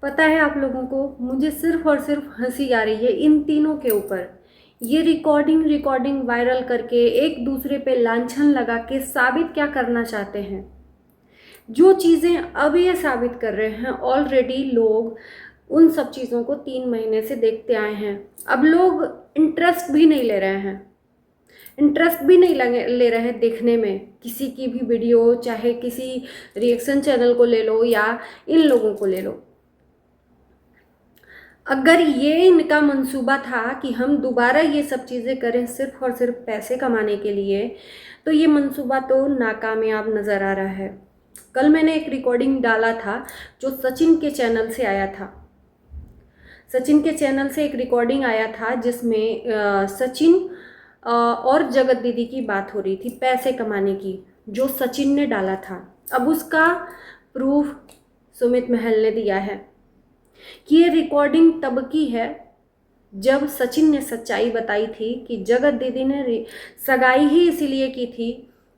पता है आप लोगों को, मुझे सिर्फ और सिर्फ हंसी आ रही है इन तीनों के ऊपर। ये रिकॉर्डिंग वायरल करके एक दूसरे पे लांछन लगा के साबित क्या करना चाहते हैं? जो चीज़ें अब ये साबित कर रहे हैं, ऑलरेडी लोग उन सब चीज़ों को 3 महीने से देखते आए हैं। अब लोग इंटरेस्ट भी नहीं ले रहे हैं, ले रहे हैं देखने में किसी की भी वीडियो, चाहे किसी रिएक्शन चैनल को ले लो या इन लोगों को ले लो। अगर ये इनका मंसूबा था कि हम दोबारा ये सब चीज़ें करें सिर्फ और सिर्फ पैसे कमाने के लिए, तो ये मंसूबा तो नाकामयाब नज़र आ रहा है। कल मैंने एक रिकॉर्डिंग डाला था जो सचिन के चैनल से आया था। सचिन के चैनल से एक रिकॉर्डिंग आया था जिसमें सचिन और जगत दीदी की बात हो रही थी पैसे कमाने की, जो सचिन ने डाला था। अब उसका प्रूफ सुमित महल ने दिया है कि ये रिकॉर्डिंग तब की है जब सचिन ने सच्चाई बताई थी कि जगत दीदी ने सगाई ही इसीलिए की थी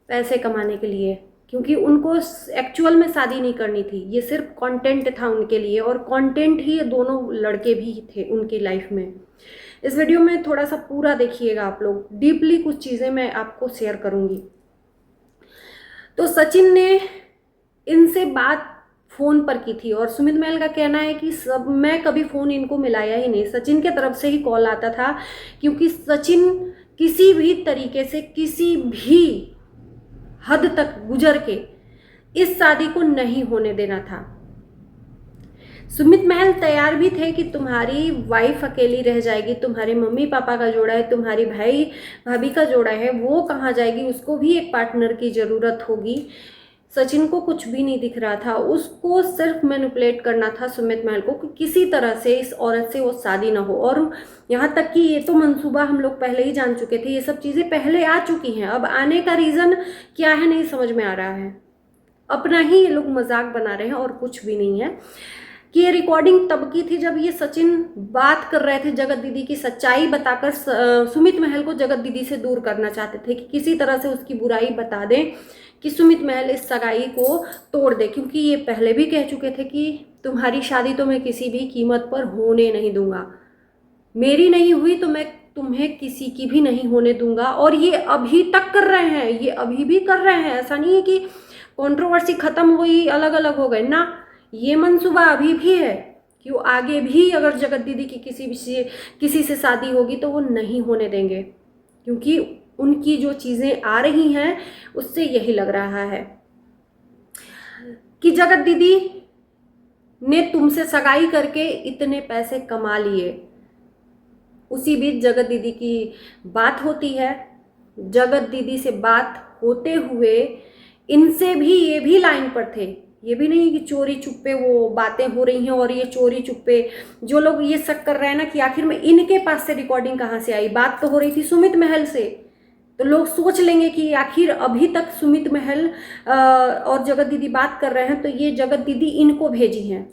पैसे कमाने के लिए, क्योंकि उनको एक्चुअल में शादी नहीं करनी थी। ये सिर्फ कंटेंट था उनके लिए, और कंटेंट ही ये दोनों लड़के भी थे उनकी लाइफ में। इस वीडियो में थोड़ा सा पूरा देखिएगा आप लोग, डीपली कुछ चीज़ें मैं आपको शेयर करूँगी। तो सचिन ने इनसे बात फ़ोन पर की थी, और सुमित महल का कहना है कि मैं कभी फ़ोन इनको मिलाया ही नहीं, सचिन के तरफ से ही कॉल आता था, क्योंकि सचिन किसी भी तरीके से किसी भी हद तक गुजर के इस शादी को नहीं होने देना था। सुमित महल तैयार भी थे कि तुम्हारी वाइफ अकेली रह जाएगी, तुम्हारे मम्मी पापा का जोड़ा है, तुम्हारी भाई भाभी का जोड़ा है, वो कहाँ जाएगी, उसको भी एक पार्टनर की ज़रूरत होगी। सचिन को कुछ भी नहीं दिख रहा था, उसको सिर्फ मैनिपुलेट करना था सुमित महल को कि किसी तरह से इस औरत से वो शादी ना हो। और यहाँ तक कि ये तो मंसूबा हम लोग पहले ही जान चुके थे, ये सब चीज़ें पहले आ चुकी हैं। अब आने का रीज़न क्या है नहीं समझ में आ रहा है, अपना ही ये लोग मजाक बना रहे हैं और कुछ भी नहीं है। कि ये रिकॉर्डिंग तब की थी जब ये सचिन बात कर रहे थे जगत दीदी की सच्चाई बताकर सुमित महल को जगत दीदी से दूर करना चाहते थे, कि किसी तरह से उसकी बुराई बता दें कि सुमित महल इस सगाई को तोड़ दे, क्योंकि ये पहले भी कह चुके थे कि तुम्हारी शादी तो मैं किसी भी कीमत पर होने नहीं दूंगा, मेरी नहीं हुई तो मैं तुम्हें किसी की भी नहीं होने दूंगा। और ये अभी तक कर रहे हैं, ये अभी भी कर रहे हैं। ऐसा नहीं है कि कंट्रोवर्सी खत्म हुई अलग अलग हो गए ना, ये मंसूबा अभी भी है कि वो आगे भी अगर जगत दीदी की किसी से शादी होगी तो वो नहीं होने देंगे, क्योंकि उनकी जो चीज़ें आ रही हैं उससे यही लग रहा है कि जगत दीदी ने तुमसे सगाई करके इतने पैसे कमा लिए। उसी बीच जगत दीदी की बात होती है, जगत दीदी से बात होते हुए इनसे भी ये भी लाइन पर थे। ये भी नहीं कि चोरी चुप्पे वो बातें हो रही हैं, और ये चोरी चुप्पे जो लोग ये शक कर रहे हैं ना कि आखिर में इनके पास से रिकॉर्डिंग कहाँ से आई, बात तो हो रही थी सुमित महल से, तो लोग सोच लेंगे कि आखिर अभी तक सुमित महल और जगत दीदी बात कर रहे हैं तो ये जगत दीदी इनको भेजी हैं।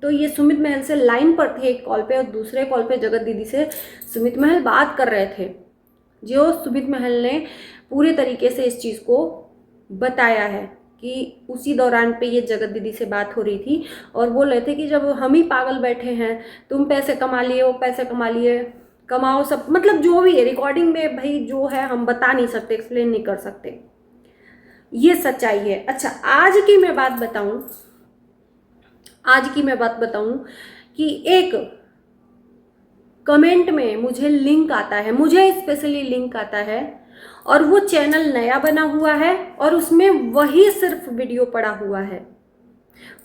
तो ये सुमित महल से लाइन पर थे एक कॉल पे, और दूसरे कॉल पे जगत दीदी से सुमित महल बात कर रहे थे, जो सुमित महल ने पूरे तरीके से इस चीज़ को बताया है कि उसी दौरान पे ये जगत दीदी से बात हो रही थी, और बोल रहे थे कि जब हम ही पागल बैठे हैं, तुम पैसे कमा लिए, वो पैसे कमा लिए, कमाओ सब, मतलब जो भी है रिकॉर्डिंग में भाई जो है हम बता नहीं सकते, एक्सप्लेन नहीं कर सकते, ये सच्चाई है। अच्छा, आज की मैं बात बताऊं कि एक कमेंट में मुझे लिंक आता है, मुझे स्पेशली लिंक आता है, और वो चैनल नया बना हुआ है और उसमें वही सिर्फ वीडियो पड़ा हुआ है।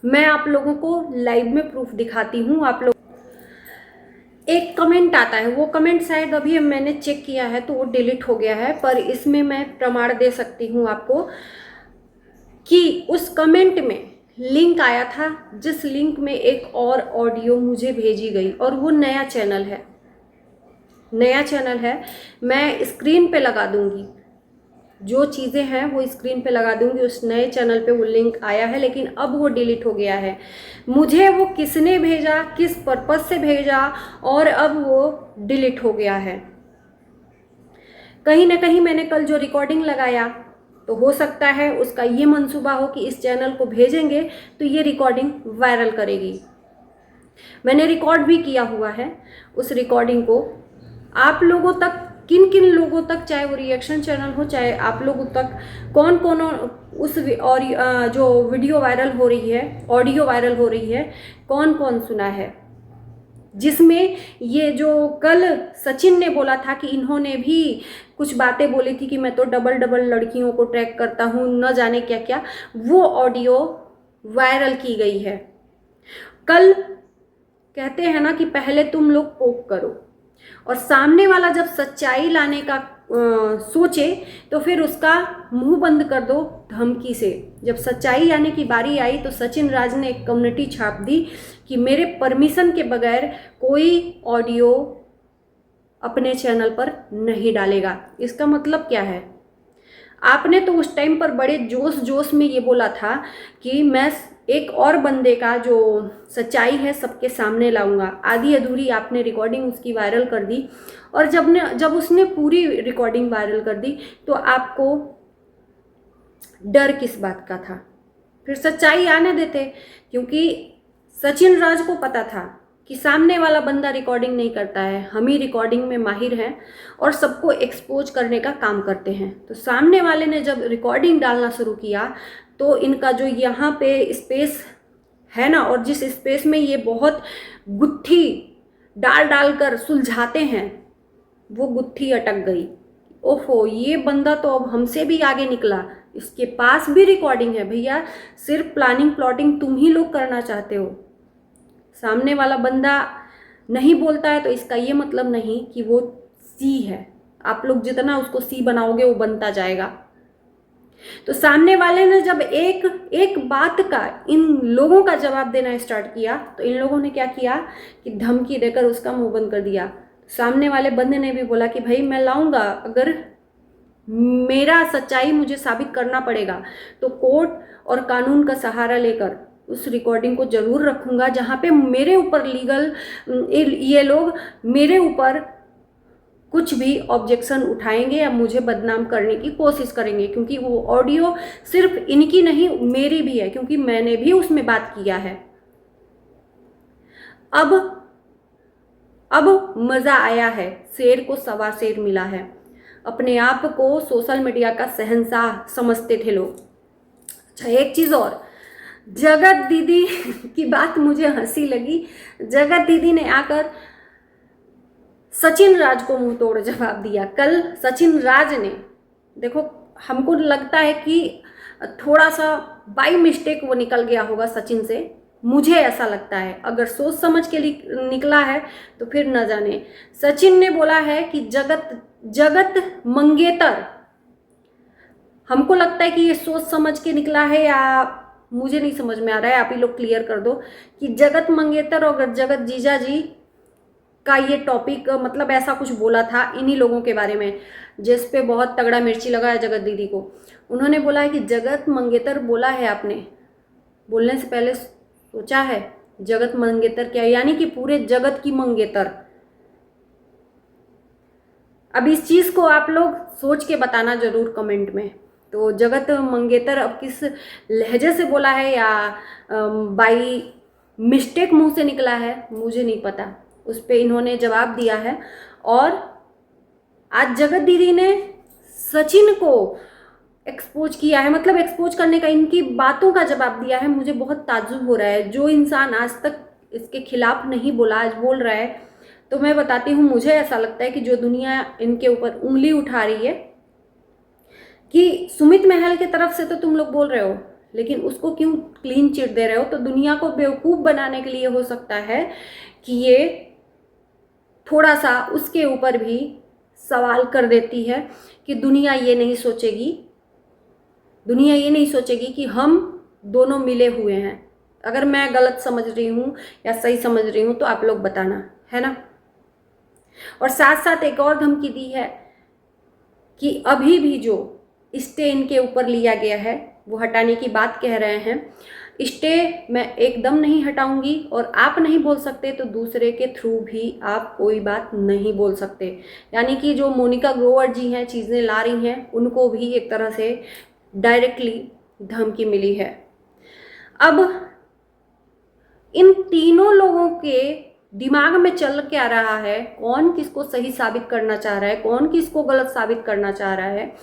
मैं आप लोगों को लाइव में प्रूफ दिखाती हूँ। आप लोग एक कमेंट आता है, वो कमेंट शायद अभी मैंने चेक किया है तो वो डिलीट हो गया है, पर इसमें मैं प्रमाण दे सकती हूँ आपको कि उस कमेंट में लिंक आया था, जिस लिंक में एक और ऑडियो मुझे भेजी गई, और वो नया चैनल है। मैं स्क्रीन पे लगा दूंगी, जो चीज़ें हैं वो स्क्रीन पे लगा दूंगी। उस नए चैनल पे वो लिंक आया है, लेकिन अब वो डिलीट हो गया है। मुझे वो किसने भेजा, किस पर्पस से भेजा, और अब वो डिलीट हो गया है। कहीं ना कहीं मैंने कल जो रिकॉर्डिंग लगाया तो हो सकता है उसका ये मंसूबा हो कि इस चैनल को भेजेंगे तो ये रिकॉर्डिंग वायरल करेगी। मैंने रिकॉर्ड भी किया हुआ है उस रिकॉर्डिंग को। आप लोगों तक, किन किन लोगों तक, चाहे वो रिएक्शन चैनल हो, चाहे आप लोगों तक कौन कौन उस और जो वीडियो वायरल हो रही है, ऑडियो वायरल हो रही है, कौन कौन सुना है, जिसमें ये जो कल सचिन ने बोला था कि इन्होंने भी कुछ बातें बोली थी कि मैं तो डबल डबल लड़कियों को ट्रैक करता हूँ, न जाने क्या क्या, वो ऑडियो वायरल की गई है। कल कहते हैं ना कि पहले तुम लोग पोक करो, और सामने वाला जब सच्चाई लाने का सोचे तो फिर उसका मुंह बंद कर दो धमकी से। जब सच्चाई आने की बारी आई तो सचिन राज ने एक कम्युनिटी छाप दी कि मेरे परमिशन के बगैर कोई ऑडियो अपने चैनल पर नहीं डालेगा। इसका मतलब क्या है? आपने तो उस टाइम पर बड़े जोश जोश में ये बोला था कि मैं एक और बंदे का जो सच्चाई है सबके सामने लाऊंगा। आधी अधूरी आपने रिकॉर्डिंग उसकी वायरल कर दी, और जब उसने पूरी रिकॉर्डिंग वायरल कर दी तो आपको डर किस बात का था? फिर सच्चाई आने देते, क्योंकि सचिन राज को पता था कि सामने वाला बंदा रिकॉर्डिंग नहीं करता है, हम ही रिकॉर्डिंग में माहिर हैं और सबको एक्सपोज करने का काम करते हैं। तो सामने वाले ने जब रिकॉर्डिंग डालना शुरू किया तो इनका जो यहाँ पे स्पेस है ना, और जिस स्पेस में ये बहुत गुत्थी डाल डाल कर सुलझाते हैं, वो गुत्थी अटक गई। ओहो, ये बंदा तो अब हमसे भी आगे निकला, इसके पास भी रिकॉर्डिंग है। भैया, सिर्फ प्लानिंग प्लॉटिंग तुम ही लोग करना चाहते हो। सामने वाला बंदा नहीं बोलता है तो इसका ये मतलब नहीं कि वो सी है। आप लोग जितना उसको सी बनाओगे वो बनता जाएगा। तो सामने वाले ने जब एक एक बात का इन लोगों का जवाब देना स्टार्ट किया तो इन लोगों ने क्या किया कि धमकी देकर उसका मुंह बंद कर दिया। सामने वाले बंदे ने भी बोला कि भाई मैं लाऊंगा, अगर मेरा सच्चाई मुझे साबित करना पड़ेगा तो कोर्ट और कानून का सहारा लेकर उस रिकॉर्डिंग को जरूर रखूंगा, जहाँ पे मेरे ऊपर लीगल ये लोग मेरे ऊपर कुछ भी ऑब्जेक्शन उठाएंगे या मुझे बदनाम करने की कोशिश करेंगे, क्योंकि वो ऑडियो सिर्फ इनकी नहीं मेरी भी है, क्योंकि मैंने भी उसमें बात किया है। अब मजा आया है, शेर को सवा शेर मिला है। अपने आप को सोशल मीडिया का शहंशाह समझते थे लोग। अच्छा, एक चीज और, जगत दीदी की बात मुझे हंसी लगी। जगत दीदी ने आकर सचिन राज को मुंह तोड़ जवाब दिया। कल सचिन राज ने, देखो हमको लगता है कि थोड़ा सा बाई मिस्टेक वो निकल गया होगा सचिन से, मुझे ऐसा लगता है। अगर सोच समझ के निकला है तो फिर न जाने। सचिन ने बोला है कि जगत मंगेतर, हमको लगता है कि ये सोच समझ के निकला है या मुझे नहीं समझ में आ रहा है, आप ही लोग क्लियर कर दो कि जगत मंगेतर और जगत जीजा जी का ये टॉपिक, मतलब ऐसा कुछ बोला था इन्हीं लोगों के बारे में, जिस पे बहुत तगड़ा मिर्ची लगा है जगत दीदी को। उन्होंने बोला है कि जगत मंगेतर बोला है, आपने बोलने से पहले सोचा है जगत मंगेतर क्या, यानी कि पूरे जगत की मंगेतर। अब इस चीज़ को आप लोग सोच के बताना जरूर कमेंट में। तो जगत मंगेतर अब किस लहजे से बोला है या बाई मिस्टेक मुंह से निकला है मुझे नहीं पता, उस पर इन्होंने जवाब दिया है। और आज जगत दीदी ने सचिन को एक्सपोज किया है, मतलब एक्सपोज करने का, इनकी बातों का जवाब दिया है। मुझे बहुत ताज्जुब हो रहा है, जो इंसान आज तक इसके खिलाफ नहीं बोला आज बोल रहा है। तो मैं बताती हूँ, मुझे ऐसा लगता है कि जो दुनिया इनके ऊपर उंगली उठा रही है कि सुमित महल के तरफ से तो तुम लोग बोल रहे हो, लेकिन उसको क्यों क्लीन चिट दे रहे हो, तो दुनिया को बेवकूफ़ बनाने के लिए हो सकता है कि ये थोड़ा सा उसके ऊपर भी सवाल कर देती है कि दुनिया ये नहीं सोचेगी कि हम दोनों मिले हुए हैं। अगर मैं गलत समझ रही हूँ या सही समझ रही हूँ तो आप लोग बताना, है ना। और साथ साथ एक और धमकी दी है कि अभी भी जो स्टे इनके ऊपर लिया गया है वो हटाने की बात कह रहे हैं। स्टे मैं एकदम नहीं हटाऊंगी, और आप नहीं बोल सकते तो दूसरे के थ्रू भी आप कोई बात नहीं बोल सकते। यानी कि जो मोनिका ग्रोवर जी हैं, चीज़ें ला रही हैं, उनको भी एक तरह से डायरेक्टली धमकी मिली है। अब इन तीनों लोगों के दिमाग में चल क्या रहा है, कौन किसको सही साबित करना चाह रहा है, कौन किसको गलत साबित करना चाह रहा है,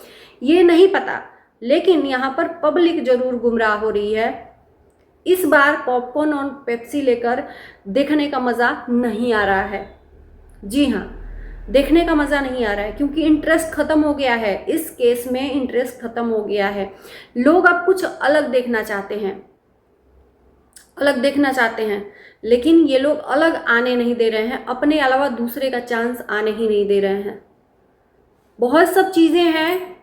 ये नहीं पता। लेकिन यहाँ पर पब्लिक जरूर गुमराह हो रही है। इस बार पॉपकॉर्न और पेप्सी लेकर देखने का मज़ा नहीं आ रहा है। जी हाँ, देखने का मज़ा नहीं आ रहा है, क्योंकि इंटरेस्ट ख़त्म हो गया है। इस केस में इंटरेस्ट ख़त्म हो गया है। लोग अब कुछ अलग देखना चाहते हैं, अलग देखना चाहते हैं, लेकिन ये लोग अलग आने नहीं दे रहे हैं, अपने अलावा दूसरे का चांस आने ही नहीं दे रहे हैं। बहुत सब चीज़ें हैं,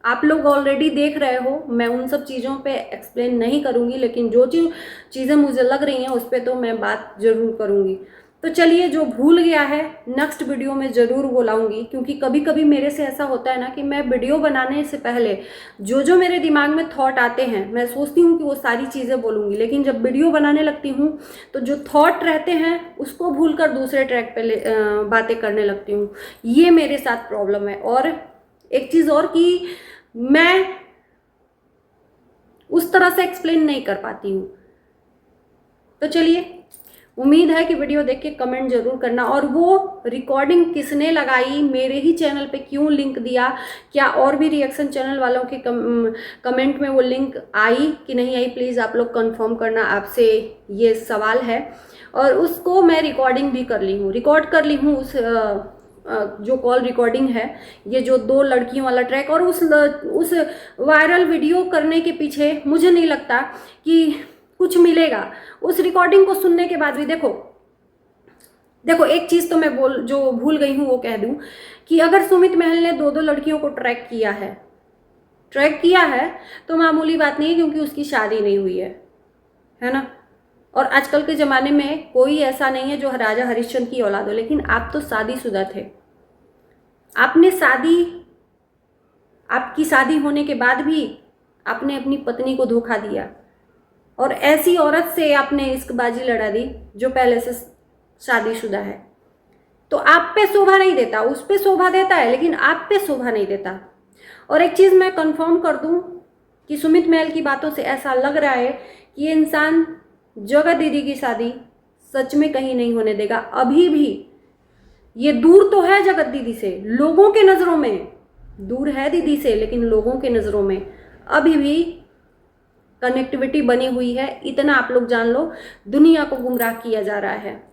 आप लोग ऑलरेडी देख रहे हो, मैं उन सब चीज़ों पे एक्सप्लेन नहीं करूँगी, लेकिन जो चीज़ें मुझे लग रही हैं उस पर तो मैं बात ज़रूर करूँगी। तो चलिए, जो भूल गया है नेक्स्ट वीडियो में ज़रूर बुलाऊंगी, क्योंकि कभी कभी मेरे से ऐसा होता है ना कि मैं वीडियो बनाने से पहले जो मेरे दिमाग में थॉट आते हैं, मैं सोचती हूँ कि वो सारी चीज़ें बोलूँगी, लेकिन जब वीडियो बनाने लगती हूँ तो जो थॉट रहते हैं उसको भूल कर दूसरे ट्रैक पे बातें करने लगती हूँ। ये मेरे साथ प्रॉब्लम है। और एक चीज़ और कि मैं उस तरह से एक्सप्लेन नहीं कर पाती हूँ। तो चलिए, उम्मीद है कि वीडियो देख के कमेंट जरूर करना, और वो रिकॉर्डिंग किसने लगाई, मेरे ही चैनल पे क्यों लिंक दिया, क्या और भी रिएक्शन चैनल वालों के कमेंट में वो लिंक आई कि नहीं आई, प्लीज़ आप लोग कंफर्म करना, आपसे ये सवाल है। और उसको मैं रिकॉर्डिंग भी कर ली हूँ, रिकॉर्ड कर ली हूँ उस जो कॉल रिकॉर्डिंग है, ये जो 2 लड़कियों वाला ट्रैक। और उस वायरल वीडियो करने के पीछे मुझे नहीं लगता कि कुछ मिलेगा। उस रिकॉर्डिंग को सुनने के बाद भी देखो एक चीज़ तो मैं जो भूल गई हूँ वो कह दूँ कि अगर सुमित महल ने 2 लड़कियों को ट्रैक किया है तो मामूली बात नहीं है, क्योंकि उसकी शादी नहीं हुई है ना। और आजकल के ज़माने में कोई ऐसा नहीं है जो राजा हरिश्चंद्र की औलाद हो, लेकिन आप तो शादीशुदा थे। आपकी शादी होने के बाद भी आपने अपनी पत्नी को धोखा दिया, और ऐसी औरत से आपने इश्कबाजी लड़ा दी जो पहले से शादीशुदा है। तो आप पे शोभा नहीं देता, उस पे शोभा देता है, लेकिन आप पे शोभा नहीं देता। और एक चीज़ मैं कंफर्म कर दूं कि सुमित महल की बातों से ऐसा लग रहा है कि ये इंसान जगत दीदी की शादी सच में कहीं नहीं होने देगा। अभी भी ये दूर तो है जगत दीदी से, लोगों के नज़रों में दूर है दीदी से, लेकिन लोगों के नज़रों में अभी भी कनेक्टिविटी बनी हुई है। इतना आप लोग जान लो, दुनिया को गुमराह किया जा रहा है।